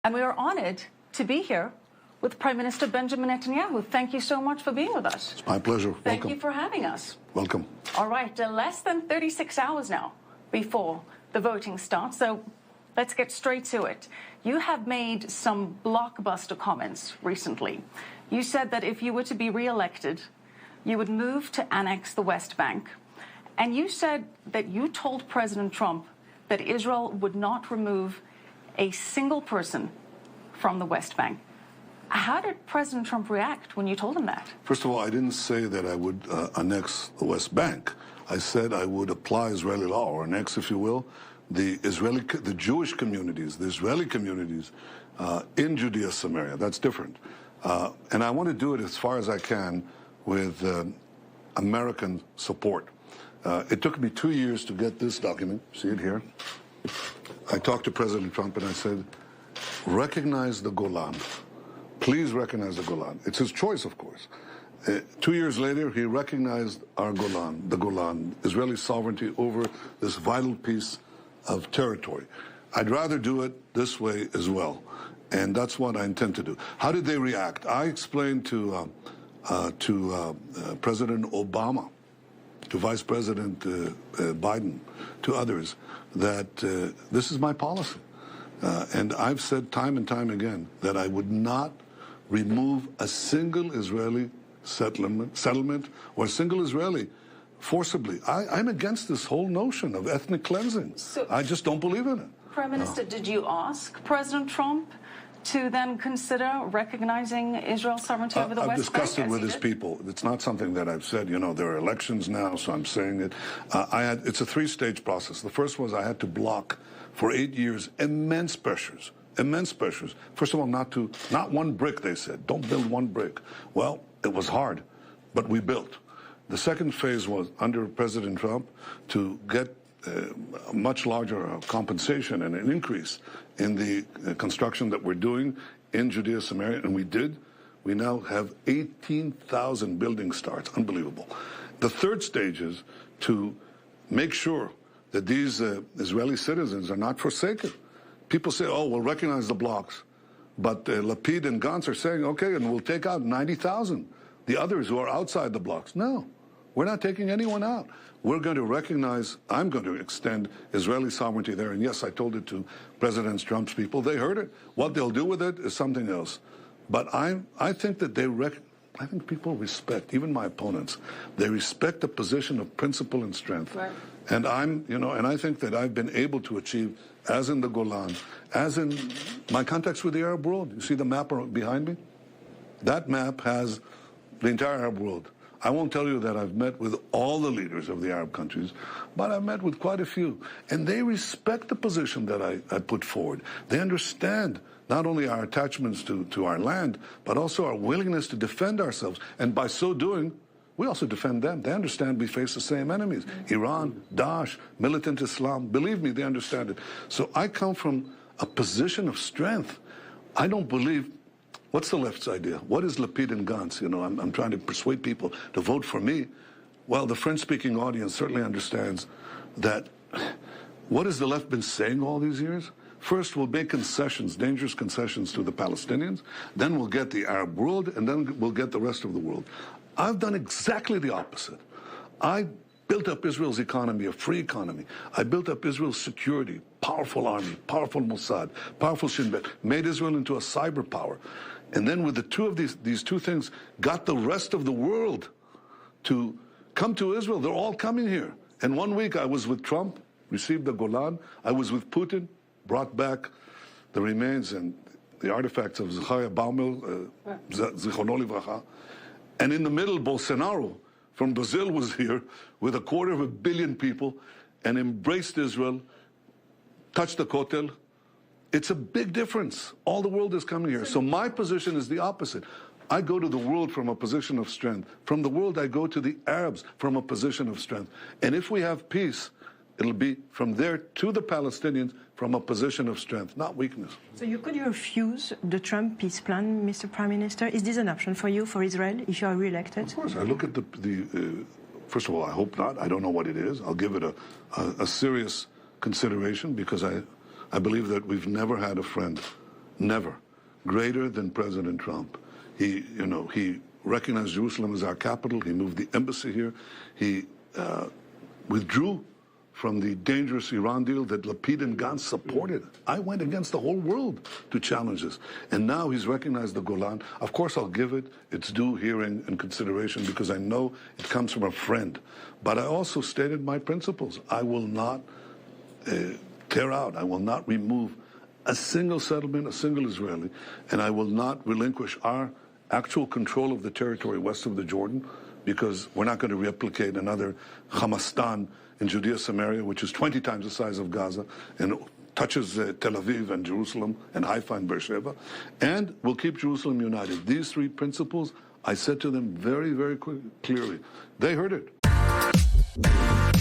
And we are honored to be here with Prime Minister Benjamin Netanyahu. Thank you so much for being with us. It's my pleasure. Welcome. Thank you for having us. Welcome. All right, less than 36 hours now before the voting starts, so let's get straight to it. You have made some blockbuster comments recently. You said that if you were to be re-elected, you would move to annex the West Bank. And you said that you told President Trump that Israel would not remove a single person from the West Bank. How did President Trump react when you told him that? First of all, I didn't say that I would annex the West Bank. I said I would apply Israeli law, or annex, if you will, the Jewish communities, the Israeli communities in Judea, Samaria. That's different. And I want to do it as far as I can with American support. It took me 2 years to get this document. See it here? I talked to President Trump and I said, recognize the Golan. Please recognize the Golan. It's his choice, of course. 2 years later, he recognized our Golan, the Golan, Israeli sovereignty over this vital piece of territory. I'd rather do it this way as well, and that's what I intend to do. How did they react? I explained to President Obama, to Vice President Biden, to others, that this is my policy. And I've said time and time again that I would not remove a single Israeli settlement or a single Israeli forcibly. I'm against this whole notion of ethnic cleansing. So, I just don't believe in it. Prime Minister, did you ask President Trump to then consider recognizing Israel's sovereignty over the West Bank? I've discussed it with his people. It's not something that I've said. You know, there are elections now, so I'm saying it. It's a three-stage process. The first was I had to block for 8 years immense pressures. Immense pressures. First of all, not one brick, they said. Don't build one brick. Well, it was hard, but we built. The second phase was under President Trump to get a much larger compensation and an increase in the construction that we're doing in Judea, Samaria, and we did. We now have 18,000 building starts. Unbelievable. The third stage is to make sure that these Israeli citizens are not forsaken. People say, oh, we'll recognize the blocks. But Lapid and Gantz are saying, okay, and we'll take out 90,000. The others who are outside the blocks. No, we're not taking anyone out. We're going to recognize, I'm going to extend Israeli sovereignty there. And yes, I told it to President Trump's people. They heard it. What they'll do with it is something else. But I think that I think people respect, even my opponents, they respect the position of principle and strength. Right. And and I think that I've been able to achieve, as in the Golan, as in my contacts with the Arab world. You see the map behind me? That map has the entire Arab world. I won't tell you that I've met with all the leaders of the Arab countries, but I've met with quite a few. And they respect the position that I put forward. They understand not only our attachments to our land, but also our willingness to defend ourselves. And by so doing, we also defend them. They understand we face the same enemies. Iran, Daesh, militant Islam. Believe me, they understand it. So I come from a position of strength. I don't believe... What's the left's idea? What is Lapid and Gantz? You know, I'm trying to persuade people to vote for me. Well, the French-speaking audience certainly understands that what has the left been saying all these years? First, we'll make concessions, dangerous concessions to the Palestinians. Then we'll get the Arab world, and then we'll get the rest of the world. I've done exactly the opposite. I built up Israel's economy, a free economy. I built up Israel's security, powerful army, powerful Mossad, powerful Shin Bet, made Israel into a cyber power. And then with the two of these two things, got the rest of the world to come to Israel. They're all coming here. And 1 week I was with Trump, received the Golan. I was with Putin, brought back the remains and the artifacts of Zechariah Baumel, Zichrono Livracha. And in the middle, Bolsonaro from Brazil was here with 250 million people and embraced Israel, touched the Kotel. It's a big difference. All the world is coming here. So my position is the opposite. I go to the world from a position of strength. From the world, I go to the Arabs from a position of strength. And if we have peace, it'll be from there to the Palestinians from a position of strength, not weakness. So could you refuse the Trump peace plan, Mr. Prime Minister? Is this an option for you, for Israel, if you are re-elected? Of course. I look at first of all, I hope not. I don't know what it is. I'll give it a serious consideration because I believe that we've never had a friend never, greater than President Trump. He recognized Jerusalem as our capital. He moved the embassy here. He withdrew from the dangerous Iran deal that Lapid and Gantz supported. I went against the whole world to challenge this. And now he's recognized the Golan. Of course, I'll give it its due hearing and consideration because I know it comes from a friend. But I also stated my principles. I will not tear out. I will not remove a single settlement, a single Israeli, and I will not relinquish our actual control of the territory west of the Jordan, because we're not going to replicate another Hamastan in Judea, Samaria, which is 20 times the size of Gaza and touches Tel Aviv and Jerusalem and Haifa and Beersheba. And we'll keep Jerusalem united. These three principles, I said to them very, very clearly. They heard it.